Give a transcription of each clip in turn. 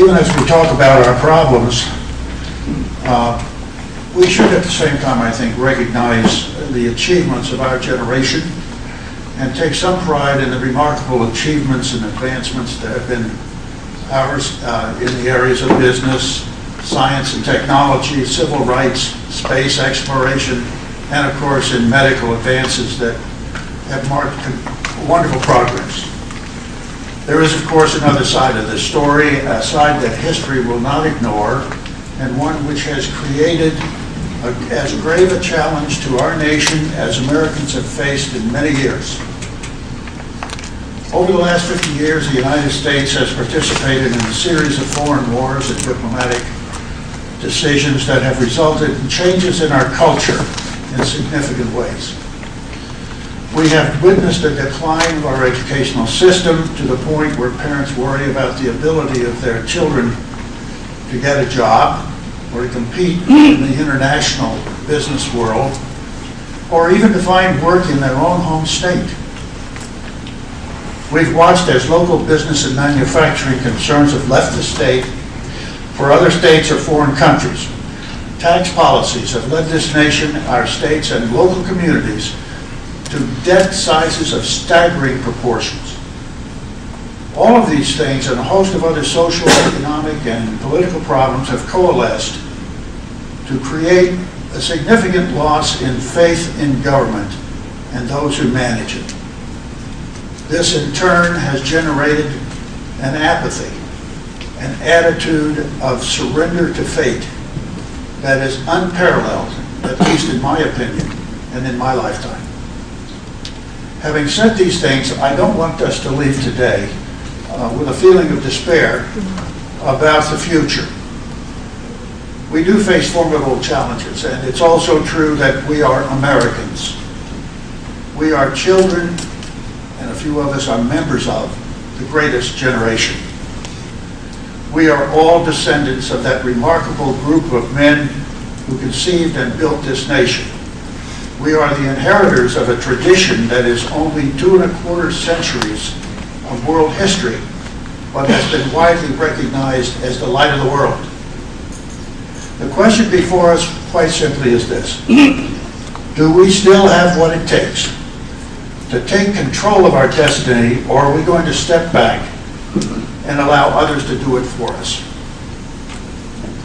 even as we talk about our problems, we should at the same time, I think, recognize the achievements of our generation and take some pride in the remarkable achievements and advancements that have been ours in the areas of business, science and technology, civil rights, space exploration, and of course in medical advances that have marked wonderful progress. There is of course another side of this story, a side that history will not ignore, and one which has created as grave a challenge to our nation as Americans have faced in many years. Over the last 50 years, the United States has participated in a series of foreign wars and diplomatic decisions that have resulted in changes in our culture in significant ways. We have witnessed a decline of our educational system to the point where parents worry about the ability of their children to get a job or to compete in the international business world, or even to find work in their own home state. We've watched as local business and manufacturing concerns have left the state for other states or foreign countries. Tax policies have led this nation, our states, and local communities to debt sizes of staggering proportions. All of these things and a host of other social, economic, and political problems have coalesced to create a significant loss in faith in government and those who manage it. This in turn has generated an apathy, an attitude of surrender to fate that is unparalleled, at least in my opinion and in my lifetime. Having said these things, I don't want us to leave today with a feeling of despair about the future. We do face formidable challenges, and it's also true that we are Americans. We are children, and a few of us are members of the greatest generation. We are all descendants of that remarkable group of men who conceived and built this nation. We are the inheritors of a tradition that is only 2¼ centuries of world history, but has been widely recognized as the light of the world. The question before us, quite simply, is this: do we still have what it takes to take control of our destiny, or are we going to step back and allow others to do it for us?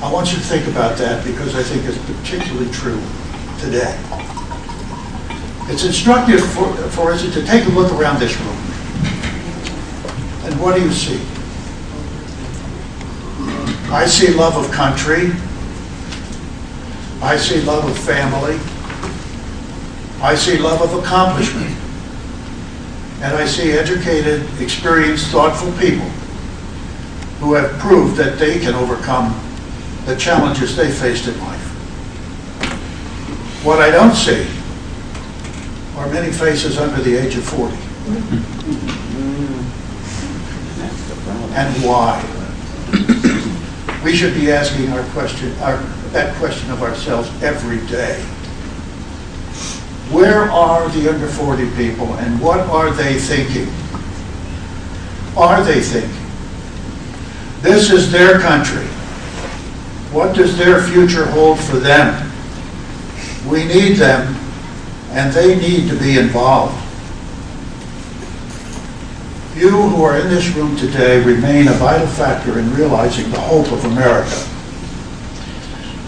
I want you to think about that because I think it's particularly true today. It's instructive for us to take a look around this room. And what do you see? I see love of country. I see love of family. I see love of accomplishment. And I see educated, experienced, thoughtful people who have proved that they can overcome the challenges they faced in life. What I don't see are many faces under the age of 40. And why? We should be asking that question of ourselves every day. Where are the under 40 people, and what are they thinking? Are they thinking? This is their country. What does their future hold for them? We need them, and they need to be involved. You who are in this room today remain a vital factor in realizing the hope of America.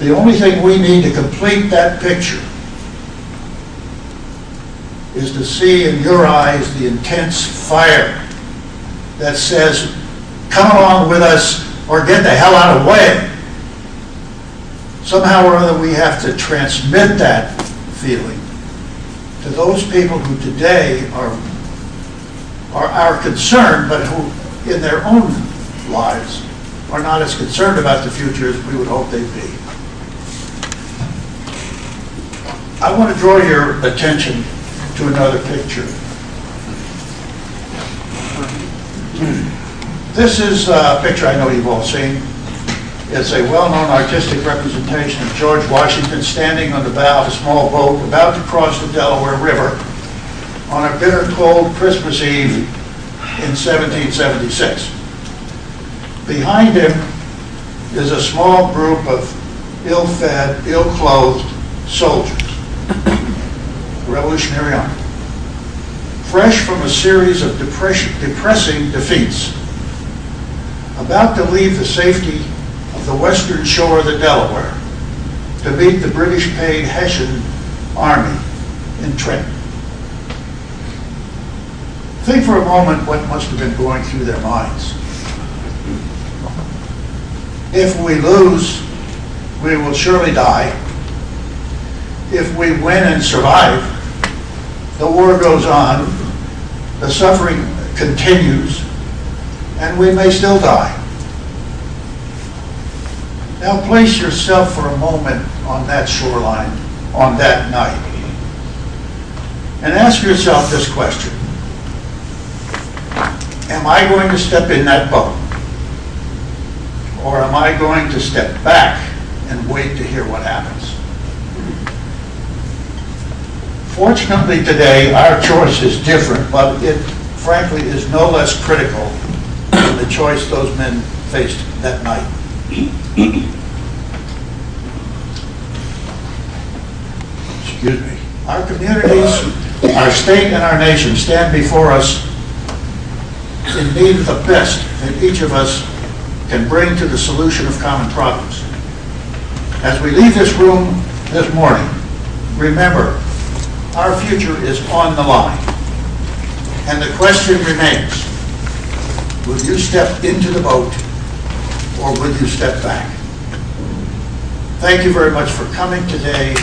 The only thing we need to complete that picture is to see in your eyes the intense fire that says, come along with us or get the hell out of the way. Somehow or other we have to transmit that feeling to those people who today are our concern, but who in their own lives are not as concerned about the future as we would hope they'd be. I want to draw your attention to another picture. This is a picture I know you've all seen. It's a well-known artistic representation of George Washington standing on the bow of a small boat about to cross the Delaware River on a bitter cold Christmas Eve in 1776. Behind him is a small group of ill-fed, ill-clothed soldiers, the Revolutionary Army, fresh from a series of depressing defeats, about to leave the safety of the western shore of the Delaware to meet the British-paid Hessian Army in Trenton. Think for a moment what must have been going through their minds. If we lose, we will surely die. If we win and survive, the war goes on, the suffering continues, and we may still die. Now place yourself for a moment on that shoreline, on that night, and ask yourself this question. Am I going to step in that boat? Or am I going to step back and wait to hear what happens? Fortunately today, our choice is different, but it frankly is no less critical than the choice those men faced that night. Excuse me. Our communities, our state, and our nation stand before us in need of the best that each of us can bring to the solution of common problems. As we leave this room this morning, remember, our future is on the line. And the question remains, will you step into the boat or will you step back? Thank you very much for coming today.